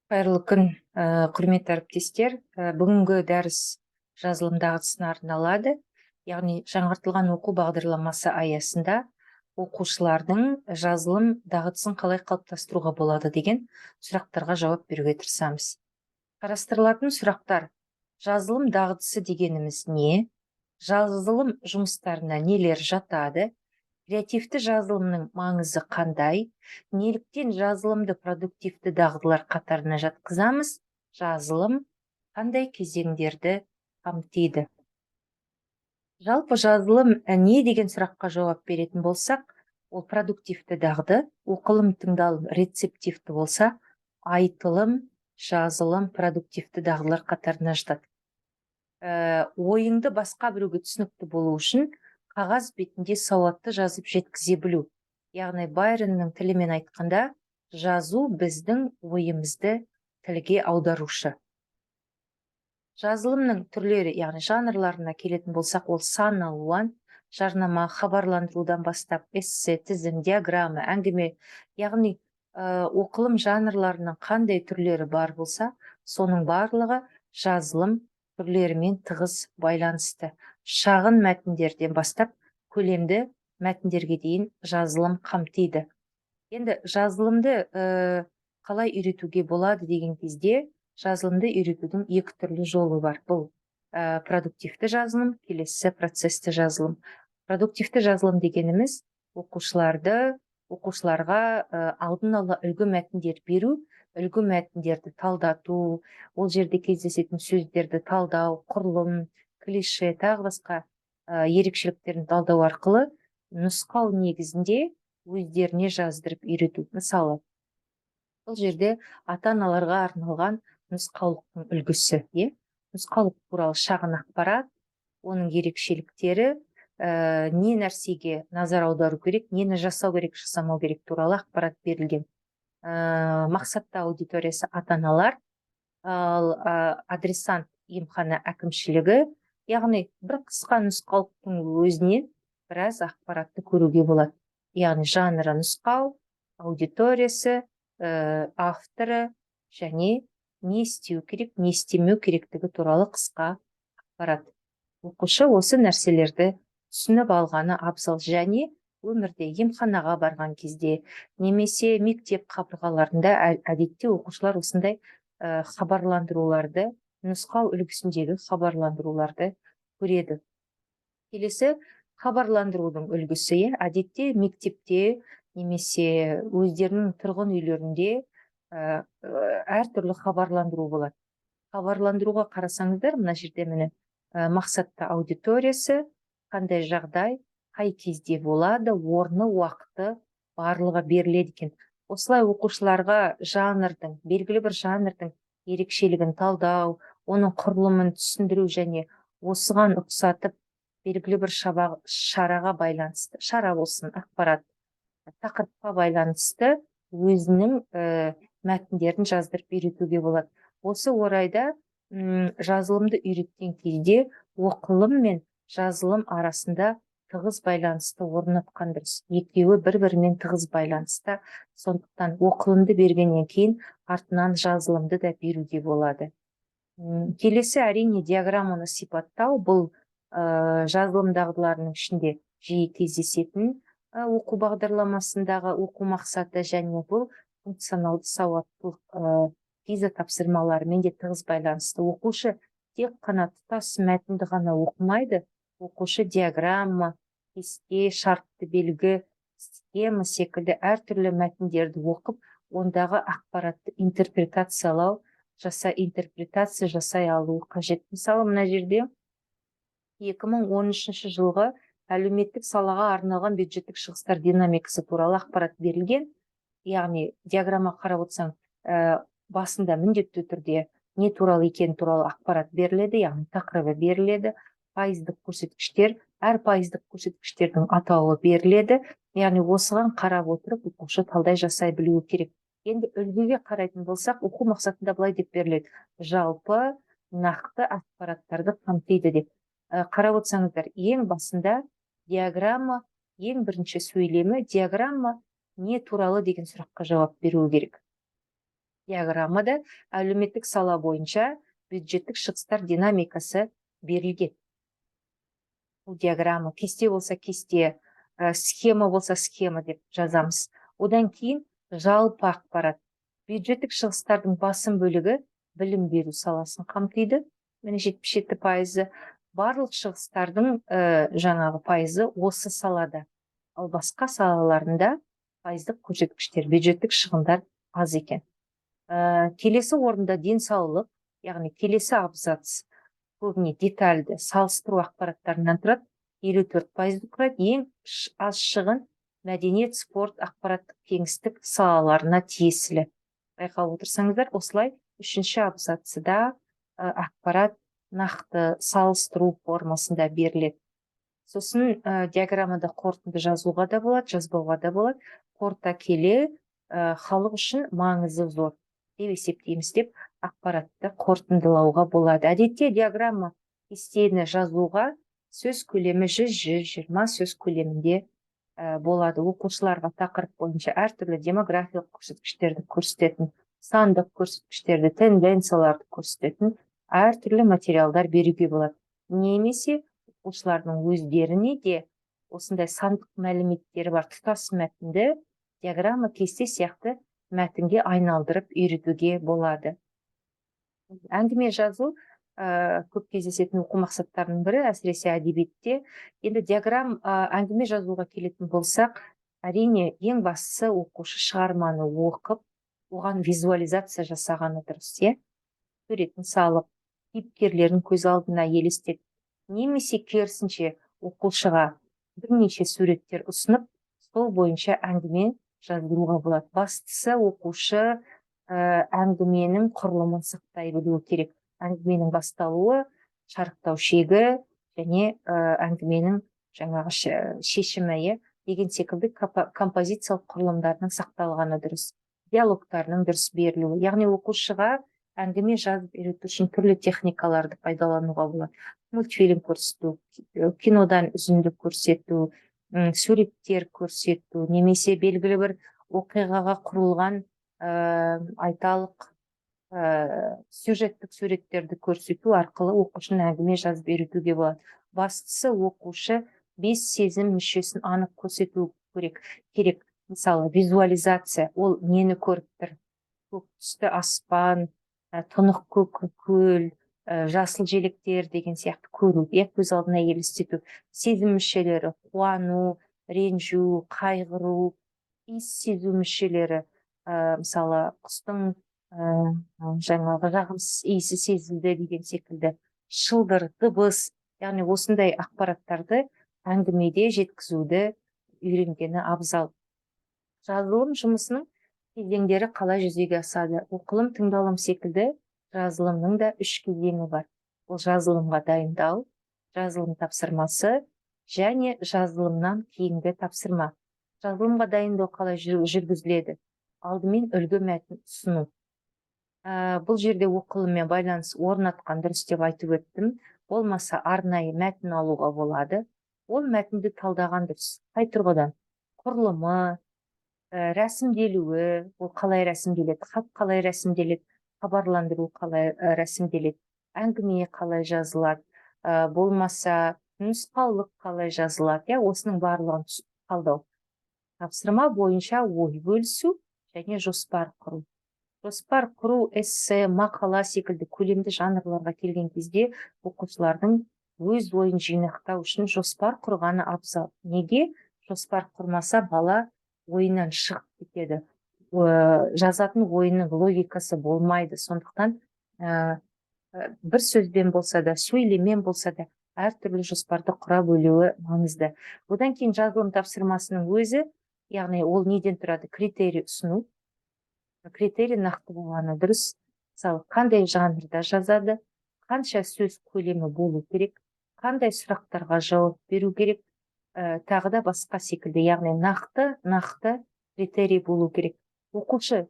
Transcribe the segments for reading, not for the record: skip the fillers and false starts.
Қайырлы күн, құрметті әріптестер. Бүгінгі дәріс жазылым дағдысына арналады. Яғни жаңартылған оқу бағдарламасы аясында оқушылардың жазылым дағдысын қалай қалыптастыруға болады деген сұрақтарға жауап беруге тырысамыз. Қарастырылатын сұрақтар: жазылым дағдысы дегеніміз не? Жазылым жұмыстарына нелер жатады? Креативті жазылымның маңызы қандай? Неліктен жазылымды продуктивті дағдылар қатарына жатқызамыз? Жазылым қандай кезеңдерді қамтиды? Жалпы жазылым не деген сұраққа жауап беретін болсақ, ол продуктивті дағды, оқылым, тыңдалым, рецептивті болса, айтылым, жазылым, продуктивті дағдылар қатарына жатады. Ойыңды басқа біреуге түсінікті болу үшін қағаз бетінде сауатты жазып жеткізе білу. Яғни Байронның тілімен айтқанда, жазу біздің ойымызды тілге аударушы. Жазылымның түрлері, яғни жанрларына келетін болсақ, ол сан алуан: жарнама, хабарландырудан бастап эссе, тізім, диаграмма, әңгіме. Яғни оқылым жанрларының қандай түрлері бар болса, соның барлығы жазылым түрлерімен тығыз байланысты. Шағын мәтіндерден бастап көлемді мәтіндерге дейін жазылым қамтиды. Енді жазылымды қалай үйретуге болады деген кезде, жазылымды үйретудің екі түрлі жолы бар. Бұл продуктивті жазылым, келесі процесті жазылым. Продуктивті жазылым дегеніміз оқушыларға алдын ала үлгі мәтіндер беру, үлгі мәтіндерді талдату, ол жерде кездесетін сөздерді талдау, құрылым, клише, тағы басқа ерекшеліктерін талдау арқылы нұсқау негізінде өздеріне жаздырып үйрету. Мысалы, бұл жерде ата-аналарға арналған нұсқаулықтың үлгісі. Нұсқаулық туралы шағын ақпарат, оның ерекшеліктері, не нәрсеге назар аудару керек, нені жасау керек, жасамау керек туралы ақпарат берілген. Мақсатты аудиториясы ата-аналар, ал адресант емхана әкімшілігі. Яғни бір қысқа нұсқаулықтың өзінен біраз ақпаратты көруге болады. Яғни жанры нұсқау, аудиториясы, авторы және не істеу керек, не істемеу керектігі туралы қысқа ақпарат. Оқушы осы нәрселерді түсініп алғаны абзал. Және өмірде емханаға барған кезде, немесе мектеп қабырғаларында әдетте оқушылар осындай хабарландыруларды, нұсқау үлгісіндегі хабарландыруларды көреді. Келесі хабарландырудың үлгісі. Әдетте мектепте немесе өздерінің тұрғын үйлерінде әртүрлі хабарландыру болады. Хабарландыруға қарасаңыздар, мына жерде міне мақсатты аудиториясы, қандай жағдай, қай кезде болады, орны, уақыты барлығы беріледі екен. Осылай оқушыларға белгілі бір жанрдың ерекшелігін талдау, оның құрылымын түсіндіру және осыған ұқсатып белгілі бір шараға байланысты, шара болсын, ақпарат, тақырыпқа байланысты өзінің мәтіндерін жаздырып үйретуге болады. Осы орайда жазылымды үйреткен кезде оқылым мен жазылым арасында тығыз байланысты орнатқан дұрыс. Екеуі бір-бірімен тығыз байланысты. Сондықтан оқылымды бергеннен кейін артынан жазылымды да беруге болады. Келесі әрине диаграмманы сипаттау. Бұл жазылым дағдыларының ішінде жиі кездесетін оқу бағдарламасындағы оқу мақсаты, және бұл функционалды сауаттылық виза тапсырмаларымен де тығыз байланысты. Оқушы тек қана тұтас мәтінді ғана оқымайды. Оқушы диаграмма, кесте, шартты белгі, схема секілді әртүрлі мәтіндерді оқып, ондағы ақпаратты интерпретация жасай алуы қажет. Мысалы, мына жерде 2013 жылғы әлеуметтік салаға арналған бюджеттік шығыстар динамикасы туралы ақпарат берілген. Яғни диаграмма қарап отырсаң, басында міндетті түрде не туралы екен туралы ақпарат беріледі, яғни тақырыбы беріледі, пайыздық көрсеткіштер, әр пайыздық көрсеткіштердің атауы беріледі. Яғни осыған қарап отырып оқушы талдай жасай білуі керек. Енді үлгіге қарайтын болсақ, оқу мақсатында былай деп беріледі: жалпы нақты ақпараттарды қамтиды деп. Қарап отырсаңыздар, ең басында диаграмма, ең бірінші сөйлемі диаграмма не туралы деген сұраққа жауап беруі керек. Диаграммада әлеуметтік сала бойынша бюджеттік шығыстар динамикасы берілген. Бұл диаграмма кесте болса кесте, схема болса схема деп жазамыз. Одан кейін жалпы ақпарат. Бюджеттік шығыстардың басым бөлігі білім беру саласын қамтиды. Міне 77%. Барлық шығыстардың жаңағы пайызы осы салада. Ал басқа салаларында пайыздық көрсеткіштер, бюджеттік шығындар аз екен. Келесі орында денсаулық, яғни келесі абзац көбіне детальді салыстыру ақпараттарынан тұрады, 54% құрайды. Ең аз шығын мәдениет, спорт, ақпараттық кеңістік салаларына тиесілі. Байқап отырсаңыздар, осылай үшінші абзацыда ақпарат нақты салыстыру формасында беріледі. Сосын диаграммада қорытынды жазуға да болады, жазбауға да болады. Қорыта келе халық үшін маңызы зор деп есептейміз деп ақпаратты қорытындылауға болады. Әдетте диаграмма кестені жазуға сөз көлемі 100-120 сөз көлемінде болады. Оқушыларға тақырып бойынша әртүрлі демографиялық көрсеткіштерді көрсететін, сандық көрсеткіштерді, тенденцияларды көрсететін әртүрлі материалдар беруге болады. Немесе оқушылардың өздеріне де осындай сандық мәліметтері бар тұтас мәтінді диаграмма кесте сияқты мәтінге айналдырып үйретуге болады. Әңгіме жазу көп кездесетін оқу мақсаттарының бірі, әсіресе әдебиетте. Енді диаграмм әңгіме жазуға келетін болсақ, әрине ең бастысы оқушы шығарманы оқып, оған визуализация жасағаны дұрыс, суретін салып, кейіпкерлерін көз алдына елестетіп, немесе керісінше оқушыға бірнеше суреттер ұсынып, сол бойынша әңгіме жаздыруға болады. Бастысы оқушы әңгіменің құрылымын сақтай білуі керек. Әңгіменің басталуы, шарықтау шегі және әңгіменің жаңағы шешімі деген секілді композициялық құрылымдарының сақталғаны дұрыс. Диалогтарының дұрыс берілуі. Яғни оқушыға әңгіме жазып үйрету үшін түрлі техникаларды пайдалануға болады. Мультфильм көрсету, кинодан үзінді көрсету, суреттер көрсету, немесе белгілі бір оқиғаға құрылған айталық сюжеттік суреттерді көрсету арқылы оқушыны әңгіме жазып үйретуге болады. Бастысы оқушы 5 сезім мүшесін анық көрсету керек. Мысалы, визуализация, ол нені көріп тұр? Көк түсті аспан, тұнық көк көл, жасыл желектер деген сияқты көру, көз алдына елестету. Сезім мүшелері қуану, ренжу, қайғыру, иіс сезу мүшелері, мысалы құстың жаңағы жағымсыз иісі сезілді деген секілді, шылдыр, дыбыс, яғни осындай ақпараттарды әңгімеде жеткізуді үйренгені абзал. Жазылым жұмысының кезеңдері қалай жүзеге асады? Оқылым, тыңдалым секілді жазылымның да 3 кезеңі бар. Ол жазылымға дайындау, жазылым тапсырмасы және жазылымнан кейінгі тапсырма. Жазылымға дайындау қалай жүргізіледі? Алдымен үлгі мәтін ұсыну. Бұл жерде оқылыммен байланыс орнатқан дұрыс деп айтып өттім. Болмаса арнайы мәтін алуға болады. Ол мәтінді талдаған дұрыс. Қай тұрғыдан? Құрылымы, рәсімделуі, ол қалай рәсімделеді, хат қалай рәсімделеді, хабарландыру қалай рәсімделеді, әңгіме қалай жазылады, болмаса нұсқаулық қалай жазылады, осының барлығын талдау. Тапсырма бойынша ой бөлісу және жоспар құру. Жоспар құру, эссе, мақала секілді көлемді жанрларға келген кезде оқушылардың өз ойын жинақтау үшін жоспар құрғаны абзал. Неге? Жоспар құрмаса бала ойынан шығып кетеді. Жазатын ойының логикасы болмайды. Сондықтан бір сөзбен болса да, сөйлеммен болса да, әртүрлі жоспарды құра бөлуі маңызды. Одан кейін жазылым тапсырмасының өзі, яғни ол неден тұрады? Критерий ұсыну. Критерий нақты болғаны дұрыс. Мысалы, қандай жанрда жазады, қанша сөз көлемі болу керек, қандай сұрақтарға жауап беру керек, тағы да басқа секілді, яғни нақты критерий болу керек. Оқушы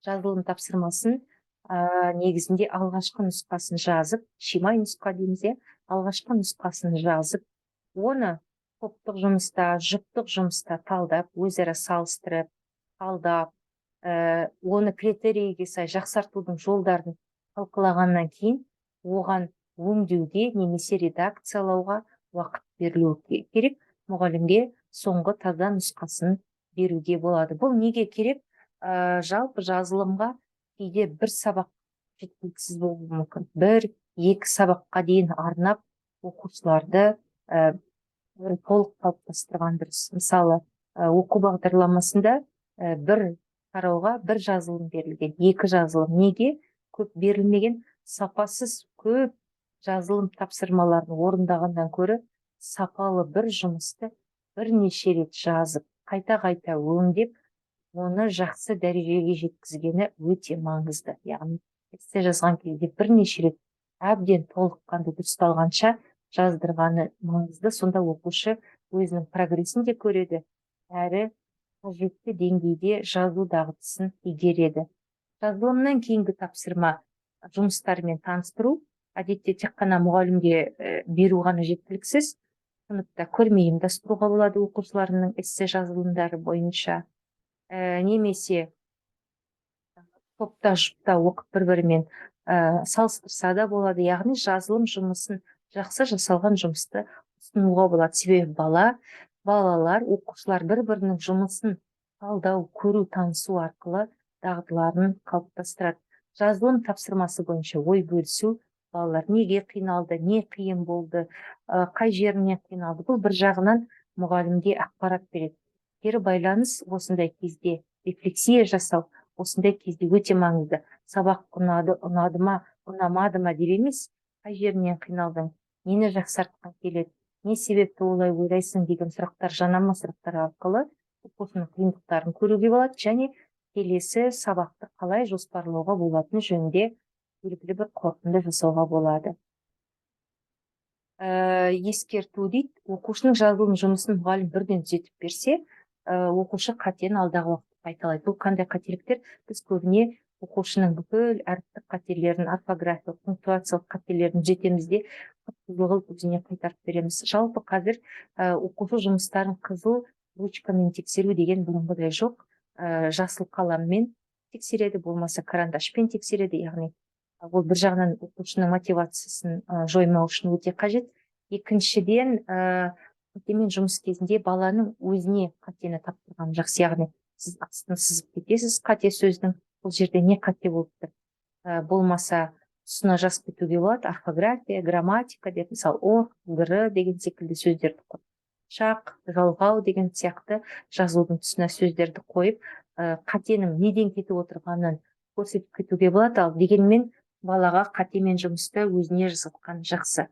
жазылым тапсырмасын негізінде алғашқы нұсқасын жазып, шимай нұсқа дейміз, алғашқы нұсқасын жазып, оны топтық жұмыста, жұптық жұмыста талдап, өзара салыстырып, талдап, оны критерийге сай жақсартудың жолдарын талқылағаннан кейін оған өңдеуге немесе редакциялауға уақыт берілуі керек. Мұғалімге соңғы таза нұсқасын беруге болады. Бұл неге керек? Жалпы жазылымға кейде бір сабақ жеткіліксіз болуы мүмкін. Бір-екі сабаққа дейін арнап оқушыларды толық қалыптастырған дұрыс. Мысалы, оқу бағдарламасында бір тарауға бір жазылым берілген, екі жазылым. Неге көп берілмеген? Сапасыз көп жазылым тапсырмаларын орындағаннан көрі сапалы бір жұмысты бірнеше рет жазып, қайта-қайта өңдеп, оны жақсы дәрежеге жеткізгені өте маңызды. Яғни, эссе жазған кезде бірнеше рет әбден толыққанды дұрысталғанша жаздырғаны маңызды. Сонда оқушы өзінің прогресін де көреді, әрі қажетті деңгейде жазу дағдысын игереді. Жазылымнан кейінгі тапсырма жұмыстармен таныстыру. Әдетте тек қана мұғалімге беру ғана жеткіліксіз. Сыныпта көрме ұйымдастыруға болады оқушыларының эссе жазылымдары бойынша. Немесе топта жұпта оқып бір-бірімен салыстырса да болады. Яғни жазылым жұмысын, жақсы жасалған жұмысты ұсынуға болады. Себебі балалар, оқушылар бір-бірінің жұмысын талдау, көру, танысу арқылы дағдыларын қалыптастырады. Жазылым тапсырмасы бойынша ой бөлісу, балалар неге қиналды, не қиын болды, қай жеріне қиналды. Бұл бір жағынан мұғалімге ақпарат береді. Кері байланыс осындай кезде, рефлексия жасау осындай кезде өте маңызды. Сабақ ұнады ма, ұнамады ма деп емес, қай жерінен қиналдың, нені жақсартқан келеді, не себепті олай ойлайсың деген сұрақтар, жанама сұрақтар арқылы оқушының қиындықтарын көруге болады, және келесі сабақты қалай жоспарлауға болатыны жөнінде белгілі бір қорытынды жасауға болады. Ескерту дейді, оқушының жазылым жұмысын мұғалім бірден түзетіп берсе, оқушы қатені алдағы уақытта қайталайды. Бұл қандай қателіктер? Біз көбіне оқушының бүкіл әріптік қателерін, орфографиялық, пунктуациялық қателерін жетеміз де қызыл өзіне қайтарып береміз. Жалпы қазір оқушы жұмыстарын қызыл ручкамен тексеру деген бұрынғыдай жоқ. Жасыл қаламмен тексереді, болмаса карандашпен тексереді. Яғни ол бір жағынан оқушының мотивациясын жоймау үшін өте қажет. Екіншіден, қатемен жұмыс кезінде баланың өзіне қатені таптырған жақсы. Яғни сіз астын сызып кетесіз қате сөздің, бұл жерде не қате болып тұр. Болмаса тұсына жазып кетуге болады. Орфография, грамматика деп, мысалы, ор, гр деген секілді сөздерді қойып, шақ, жалғау деген сияқты жазудың тұсына сөздерді қойып, қатенің неден кетіп отырғанын көрсетіп кетуге болады. Ал дегенмен балаға қатемен жұмысты өзіне жасатқан жақсы.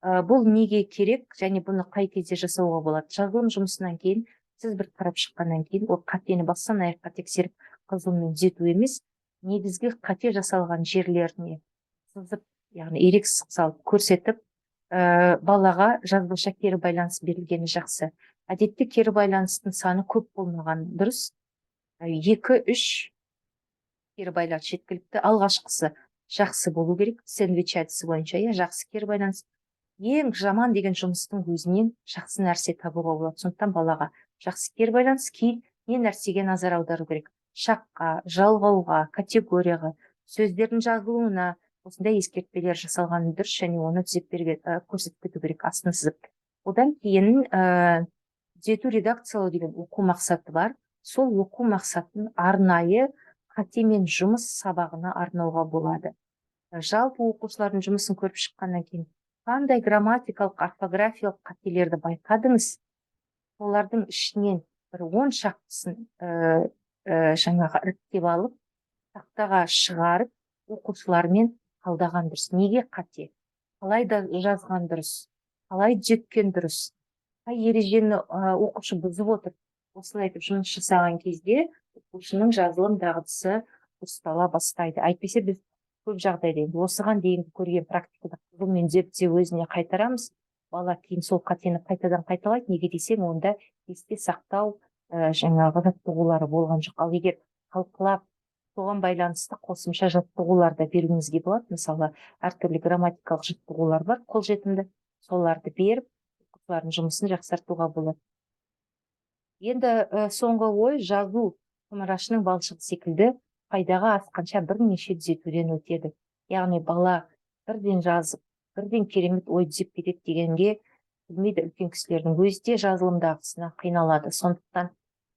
Бұл неге керек және бұны қай кезде жасауға болады? Жазылым жұмысынан кейін, сіз бір қарап шыққаннан кейін, ол қатені бастан аяққа тексеріп қызылмен түзету емес, негізгі қате жасалған жерлеріне сызып, яғни ерекшелік салып көрсетіп, балаға жазбаша кері байланыс берілгені жақсы. Әдетте кері байланыстың саны көп болмаған дұрыс. 2-3 кері байланыс жеткілікті. Алғашқысы жақсы болу керек. Сэндвич әдісі бойынша, жақсы кері байланыс. Ең жаман деген жұмыстың өзінен жақсы нәрсе табуға болады. Сондықтан балаға жақсы кері байланыс, кейін не нәрсеге назар аудару керек? Шаққа, жалғауға, категорияға, сөздердің жазылуына осындай ескертпелер жасалғаны дұрыс, және оны көрсетіп кету керек, астын сызып. Одан кейін түзету, редакциялау деген оқу мақсаты бар. Сол оқу мақсатын арнайы қатемен жұмыс сабағына арнауға болады. Жалпы оқушылардың жұмысын көріп шыққаннан кейін қандай грамматикалық, орфографиялық қателерді байқадыңыз? Олардың ішінен бір 10 шақтысын жаңағы іріктеп алып, тақтаға шығарып, оқушылармен талдаған дұрыс. Неге қате? Қалай да жазған дұрыс? Қалай түзеткен дұрыс? Қай ережені оқушы бұзып отыр? Осылай айтып жұмыс жасаған кезде оқушының жазылым дағдысы дұрыстала бастайды. Әйтпесе біз көп жағдайда осыған дейін көрген практикада қызылмен түзеп өзіне қайтарамыз. Бала кейін сол қатені қайтадан қайталайды. Неге десем, онда есте сақтау жаңағы жаттығулары болған жоқ. Ал егер талқылап, соған байланысты қосымша жаттығулар да беруіңізге болады. Мысалы, әртүрлі грамматикалық жаттығулар бар, қолжетімді. Соларды беріп, оқушылардың жұмысын жақсартуға болады. Енді соңғы ой, жазу ымырашының балшығы секілді пайдаға асқанша бірнеше түзетуден өтеді. Яғни бала бірден жазып, бірден керемет ой түзеп кетеді дегенге білмейді, үлкен кісілердің өзі де жазылымдағысына қиналады. Сондықтан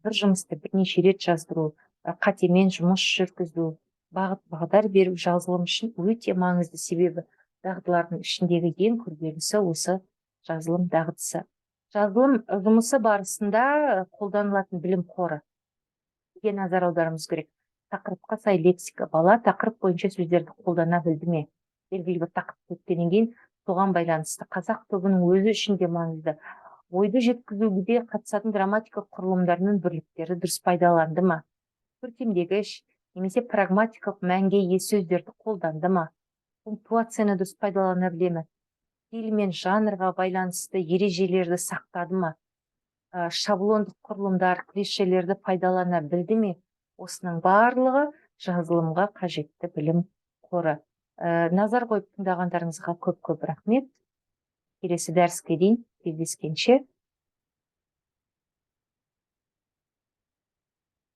бір жұмысты бірнеше рет жаздыру, қатемен жұмыс жүргізу, бағыт бағдар беру жазылым үшін өте маңызды. Себебі дағдылардың ішіндегі ең күрделісі осы жазылым дағдысы. Жазылым жұмысы барысында қолданылатын білім қоры назар аударуымыз керек. Тақырыпқа сай лексика. Бала тақырып бойынша сөздерді қолдана білді ме? Белгілі бір тақырып өткеннен кейін соған байланысты. Қазақ тобының өзі үшін де маңызды. Ойды жеткізуге қатысатын грамматика құрылымдарының бірліктері дұрыс пайдаланды ма? Көркемдегіш немесе прагматикалық мәнге ие сөздерді қолданды ма? Пунктуацияны дұрыс пайдалана біле ме? Стиль мен жанрға байланысты ережелерді сақтады ма? Шаблондық құрылымдар, клишелерді пайдалана білді ме? Осының барлығы жазылымға қажетті білім қоры. Назар қойып тыңдағандарыңызға көп-көп рахмет. Келесі дәріске дейін кездескенше